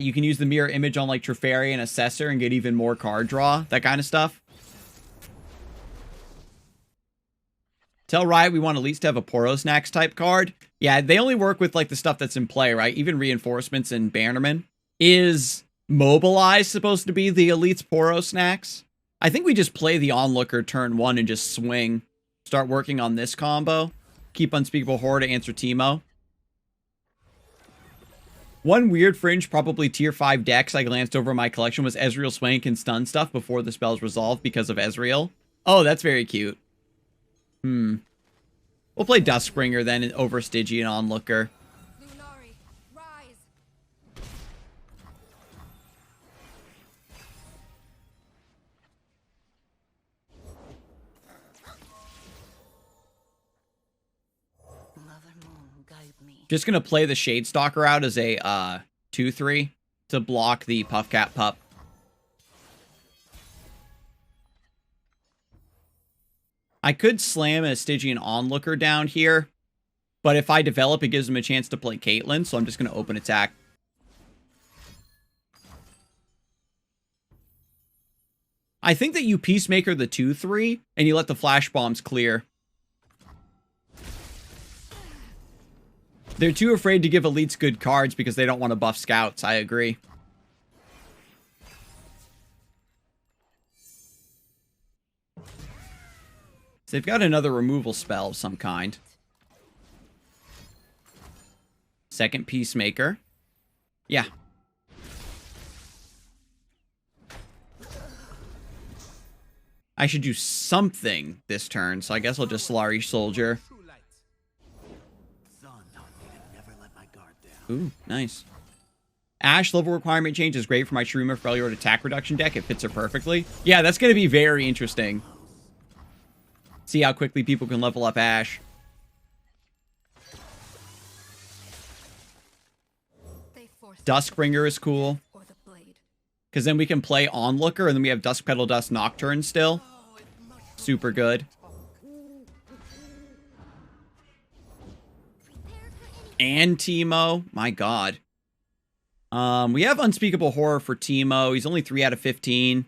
You can use the mirror image on like Treferi and Assessor and get even more card draw. That kind of stuff. Tell Riot we want at least to have a Poro Snacks type card. Yeah, they only work with like the stuff that's in play, right? Even Reinforcements and Bannerman. Is Mobilize supposed to be the Elite's Poro Snacks? I think we just play the Onlooker turn 1 and just swing. Start working on this combo. Keep Unspeakable Horror to answer Teemo. One weird fringe, probably tier 5 decks I glanced over in my collection was Ezreal Swank and stun stuff before the spell's resolved because of Ezreal. Oh, that's very cute. We'll play Dustbringer then over Stygian Onlooker. Just gonna play the Shadestalker out as a 2/3 to block the Puffcat Pup. I could slam a Stygian Onlooker down here, but if I develop, it gives him a chance to play Caitlyn, so I'm just gonna open attack. I think that you Peacemaker the 2/3 and you let the flash bombs clear. They're too afraid to give elites good cards because they don't want to buff scouts. I agree. So they've got another removal spell of some kind. Second Peacemaker. Yeah. I should do something this turn, so I guess I'll just Solari Soldier. Ooh, nice. Ashe level requirement change is great for my Shroomer Freljord attack reduction deck. It fits her perfectly. Yeah, that's going to be very interesting. See how quickly people can level up Ashe. Duskbringer is cool. Because then we can play Onlooker, and then we have Dusk Petal Dust Nocturne still. Super good. And Teemo. My god. We have Unspeakable Horror for Teemo. He's only 3 out of 15.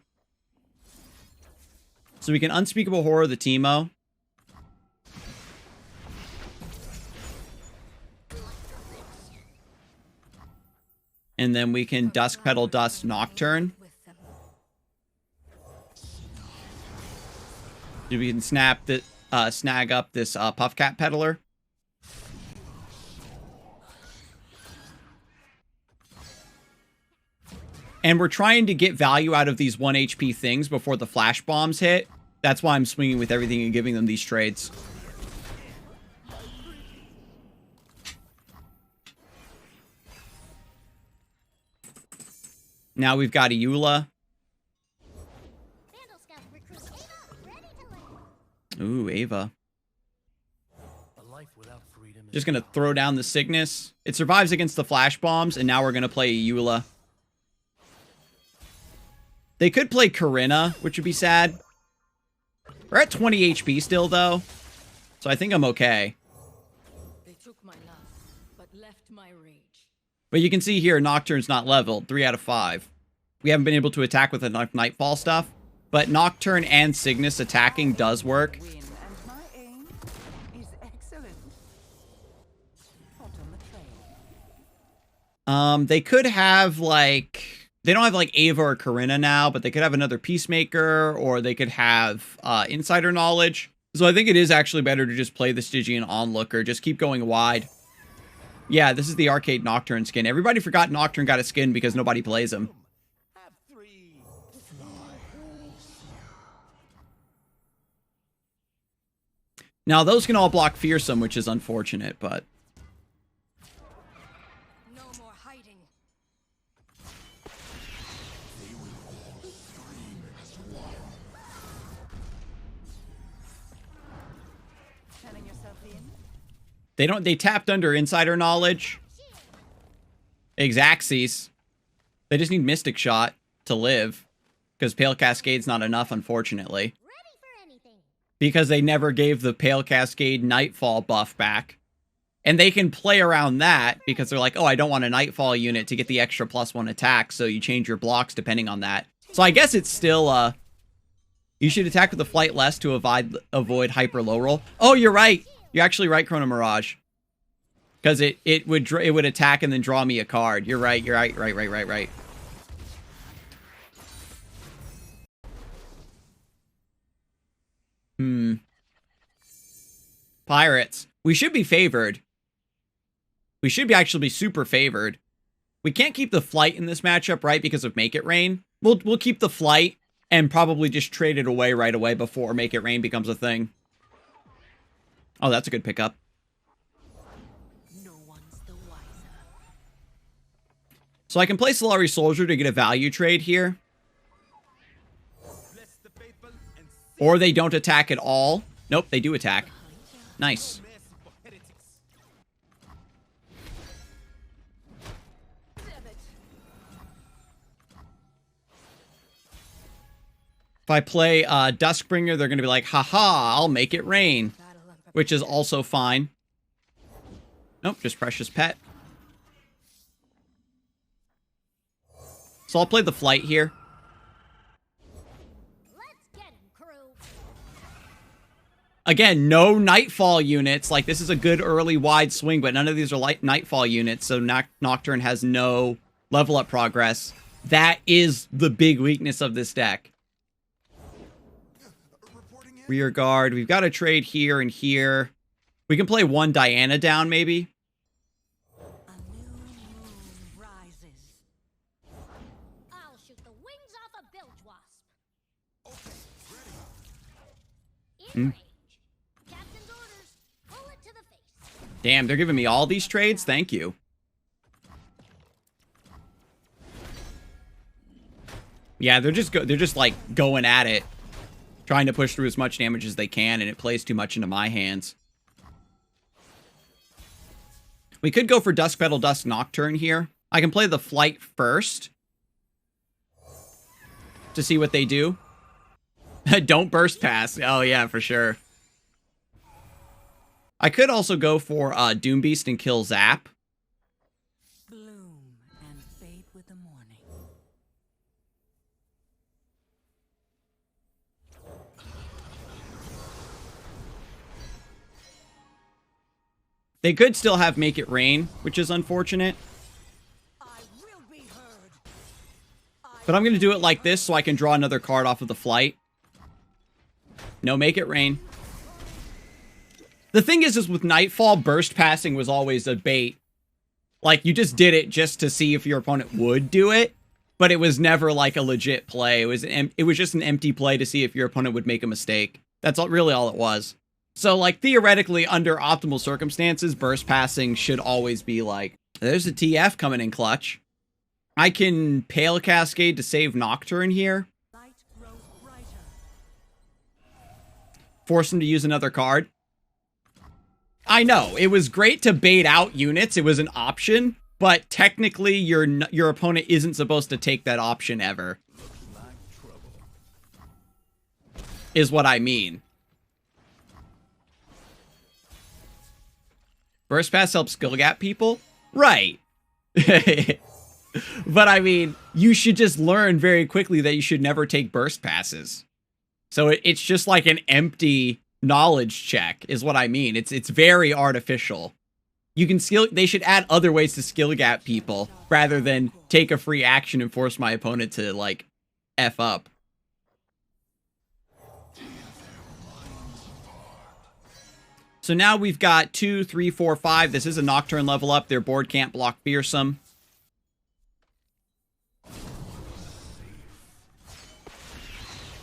So we can Unspeakable Horror the Teemo. And then we can Dusk Petal Dust Nocturne. We can snag up this Puffcat Peddler. And we're trying to get value out of these 1 HP things before the flash bombs hit. That's why I'm swinging with everything and giving them these trades. Now we've got IULA. Ooh, Ava. Just going to throw down the Cygnus. It survives against the flash bombs, and now we're going to play IULA. They could play Corinna, which would be sad. We're at 20 HP still, though. So I think I'm okay. They took my love, but left my rage. But you can see here, Nocturne's not leveled. 3 out of 5. We haven't been able to attack with enough Nightfall stuff. But Nocturne and Cygnus attacking does work. They could have, like... They don't have, like, Ava or Corinna now, but they could have another Peacemaker, or they could have Insider Knowledge. So I think it is actually better to just play the Stygian Onlooker. Just keep going wide. Yeah, this is the Arcade Nocturne skin. Everybody forgot Nocturne got a skin because nobody plays him. Now, those can all block Fearsome, which is unfortunate, but... They tapped under Insider Knowledge. Exacxies. They just need Mystic Shot to live. Because Pale Cascade's not enough, unfortunately. Because they never gave the Pale Cascade Nightfall buff back. And they can play around that because they're like, oh, I don't want a Nightfall unit to get the extra +1 attack, so you change your blocks depending on that. So I guess it's still, you should attack with the flight less to avoid hyper low roll. Oh, you're right. You're actually right, Chrono Mirage. Because it would attack and then draw me a card. You're right, right. Pirates. We should be favored. We should actually be super favored. We can't keep the flight in this matchup, right? Because of Make It Rain. We'll keep the flight and probably just trade it away right away before Make It Rain becomes a thing. Oh, that's a good pickup. No one's the wiser. So I can play Solari Soldier to get a value trade here. Or they don't attack at all. Nope, they do attack. Nice. If I play Duskbringer, they're going to be like, haha, I'll make it rain. Which is also fine. Nope, just Precious Pet. So I'll play the flight here. Again, no Nightfall units. Like, this is a good early wide swing, but none of these are like Nightfall units, so Nocturne has no level up progress. That is the big weakness of this deck. Rear guard. We've got a trade here and here. We can play one Diana down, maybe. A new moon rises. I'll shoot the wings off a bilge wasp. In range. Captain's orders. Bullet to the face. Damn, they're giving me all these trades? Thank you. Yeah, they're just like going at it. Trying to push through as much damage as they can, and it plays too much into my hands. We could go for Dusk Petal, Dusk Nocturne here. I can play the flight first. To see what they do. Don't burst pass. Oh yeah, for sure. I could also go for Doom Beast and kill Zap. Bloom and fade with the morning. They could still have Make It Rain, which is unfortunate. I will be heard. But I'm going to do it like this so I can draw another card off of the flight. No Make It Rain. The thing is with Nightfall, burst passing was always a bait. Like, you just did it just to see if your opponent would do it. But it was never like a legit play. It was just an empty play to see if your opponent would make a mistake. That's really all it was. So, like, theoretically, under optimal circumstances, burst passing should always be like, there's a TF coming in clutch. I can Pale Cascade to save Nocturne here. Light grows brighter. Force him to use another card. I know, it was great to bait out units. It was an option, but technically, your opponent isn't supposed to take that option ever. Is what I mean. Burst Pass helps skill gap people? Right. But I mean, you should just learn very quickly that you should never take burst passes. So it's just like an empty knowledge check is what I mean. It's very artificial. You can they should add other ways to skill gap people rather than take a free action and force my opponent to like F up. So now we've got 2, 3, 4, 5. This is a Nocturne level up. Their board can't block Fearsome.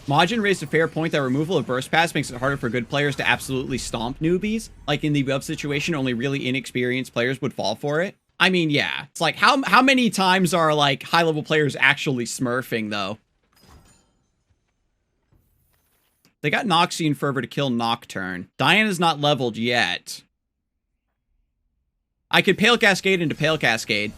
Majin raised a fair point that removal of Burst Pass makes it harder for good players to absolutely stomp newbies. Like in the above situation, only really inexperienced players would fall for it. I mean, yeah. It's like, how many times are like high-level players actually smurfing, though? They got Noxian Fervor to kill Nocturne. Diana's not leveled yet. I could Pale Cascade into Pale Cascade.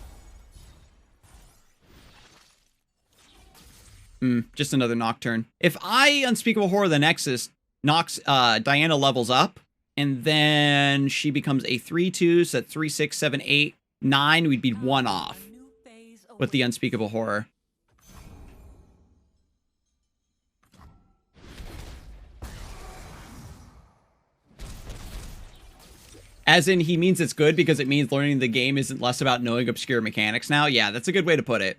Just another Nocturne. If I Unspeakable Horror of the Nexus knocks Diana levels up, And then she becomes a 3/2, so that's 3, 6, 7, 8, 9. We'd be 1 off with the Unspeakable Horror. As in, he means it's good because it means learning the game isn't less about knowing obscure mechanics now. Yeah, that's a good way to put it.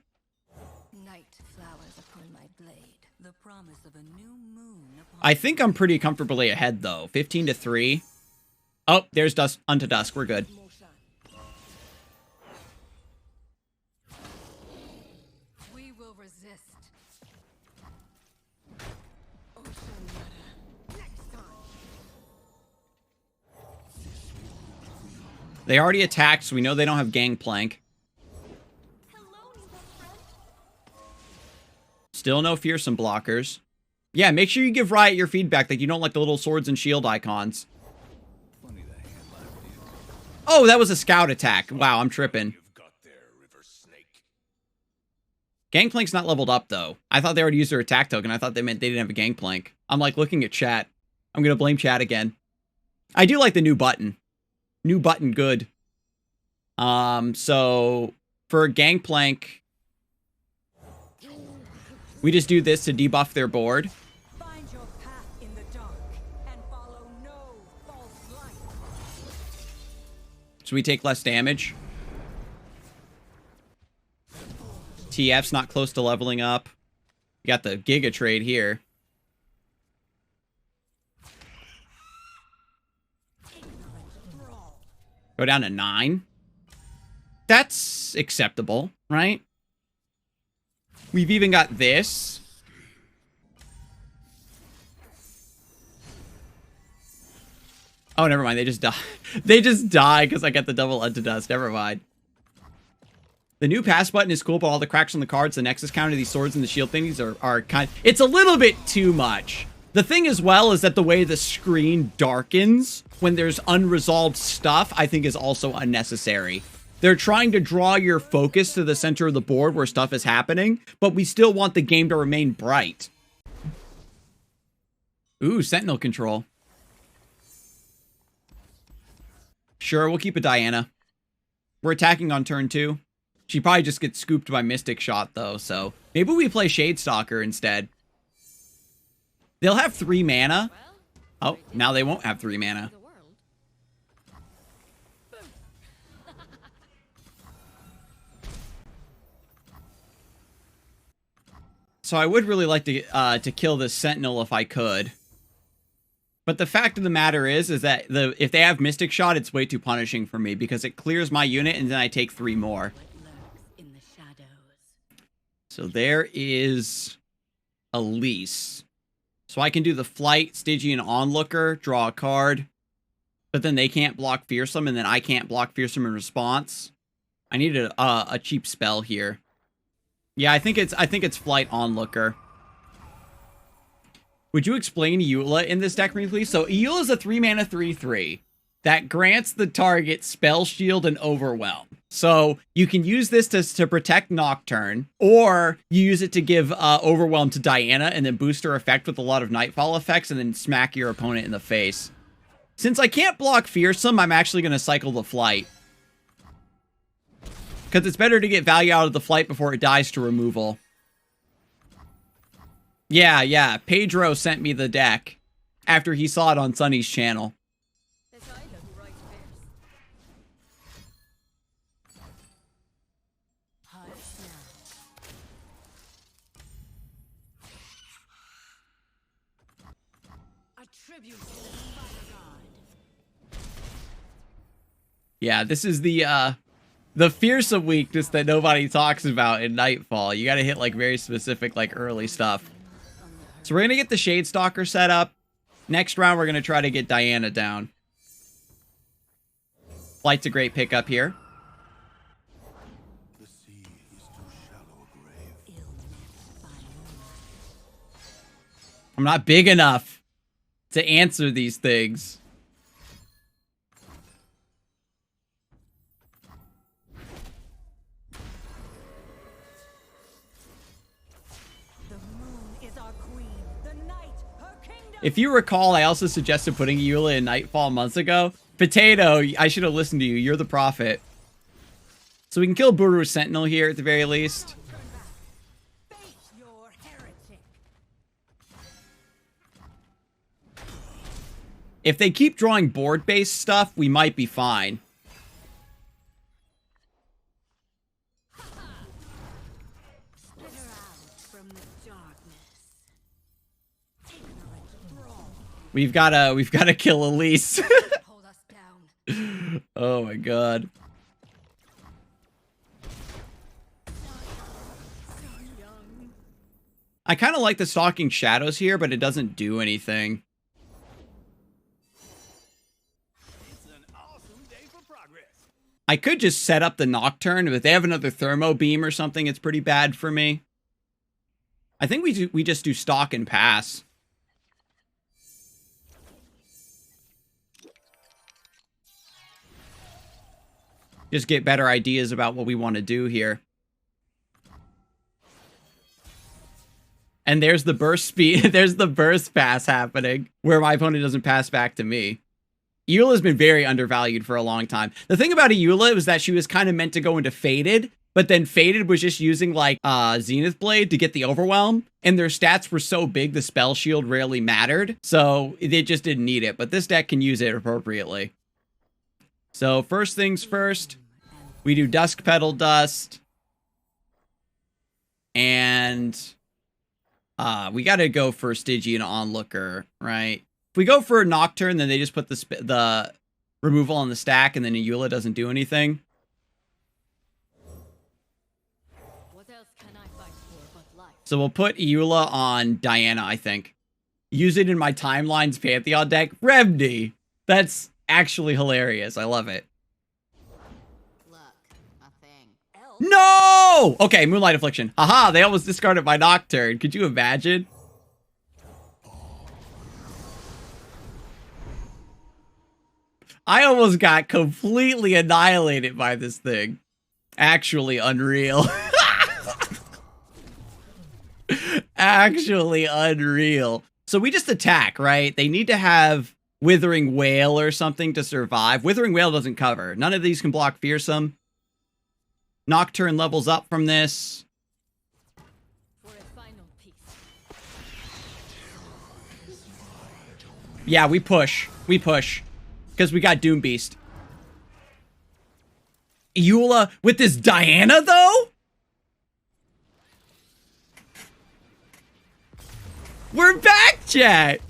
Night flowers upon my blade. The promise of a new moon upon I think I'm pretty comfortably ahead, though. 15-3. Oh, there's Dusk Unto Dusk. We're good. we will resist. Next time. They already attacked, so we know they don't have Gangplank. Hello, little friend. Still no fearsome blockers. Yeah, make sure you give Riot your feedback that you don't like the little swords and shield icons. Oh, that was a scout attack. Wow, I'm tripping. Gangplank's not leveled up, though. I thought they already used their attack token. I thought they meant they didn't have a Gangplank. I'm, like, looking at chat. I'm going to blame chat again. I do like the new button. New button, good. So, for Gangplank, we just do this to debuff their board. Find your path in the dark and follow no false light. So we take less damage. TF's not close to leveling up. You got the Giga trade here. Go down to 9. That's acceptable, right? We've even got this. Oh, never mind. They just die. They just die because I got the double Unto Dust. Never mind. The new pass button is cool, but all the cracks on the cards, the Nexus counter, these swords, and the shield thingies are kind of... It's a little bit too much. The thing as well is that the way the screen darkens when there's unresolved stuff, I think is also unnecessary. They're trying to draw your focus to the center of the board where stuff is happening, but we still want the game to remain bright. Ooh, Sentinel control. Sure, we'll keep a Diana. We're attacking on turn 2. She probably just gets scooped by Mystic Shot, though, so maybe we play Shadestalker instead. They'll have 3 mana. Oh, now they won't have 3 mana. So I would really like to kill this Sentinel if I could. But the fact of the matter is that if they have Mystic Shot, it's way too punishing for me because it clears my unit and then I take 3 more. So there is Elise. So I can do the Flight, Stygian Onlooker, draw a card. But then they can't block Fearsome, and then I can't block Fearsome in response. I need a cheap spell here. Yeah, I think it's Flight Onlooker. Would you explain IULA in this deck, please? So IULA is a 3-mana 3/3 that grants the target Spell Shield and Overwhelm. So you can use this to protect Nocturne, or you use it to give Overwhelm to Diana and then boost her effect with a lot of Nightfall effects and then smack your opponent in the face. Since I can't block Fearsome, I'm actually going to cycle the Flight. Because it's better to get value out of the Flight before it dies to removal. Yeah. Pedro sent me the deck after he saw it on Sunny's channel. Yeah, this is the fearsome weakness that nobody talks about in Nightfall. You gotta hit, like, very specific, like, early stuff. So we're gonna get the Shadestalker set up. Next round, we're gonna try to get Diana down. Flight's a great pickup here. I'm not big enough to answer these things. The moon is our queen. The night, her kingdom. If you recall, I also suggested putting IULA in Nightfall months ago. Potato, I should have listened to you. You're the prophet. So we can kill Buru Sentinel here at the very least. If they keep drawing board-based stuff, we might be fine. We've gotta kill Elise. Oh my god. I kind of like the Stalking Shadows here, but it doesn't do anything. It's an awesome day for progress. I could just set up the Nocturne, but if they have another Thermo Beam or something, it's pretty bad for me. I think we just do Stalk and pass. Just get better ideas about what we want to do here. And there's the burst speed. There's the burst pass happening, where my opponent doesn't pass back to me. IULA's been very undervalued for a long time. The thing about IULA was that she was kind of meant to go into Fated, but then Fated was just using, like, Zenith Blade to get the Overwhelm, and their stats were so big the Spell Shield rarely mattered, so they just didn't need it, but this deck can use it appropriately. So, first things first, we do Dusk Petal Dust, and we gotta go for Stygian Onlooker, right? If we go for a Nocturne, then they just put the removal on the stack, and then IULA doesn't do anything. What else can I fight for but life? So we'll put IULA on Diana, I think. Use it in my Timelines Pantheon deck. Remedy! That's actually hilarious. I love it. Look, a thing. No! Okay, Moonlight Affliction. Haha, they almost discarded my Nocturne. Could you imagine? I almost got completely annihilated by this thing. Actually unreal. Actually unreal. So we just attack, right? They need to have Withering Wail or something to survive. Withering Wail doesn't cover. None of these can block Fearsome. Nocturne levels up from this. For a final piece. Yeah, we push. We push. Because we got Doom Beast. IULA with this Diana, though? We're back, chat!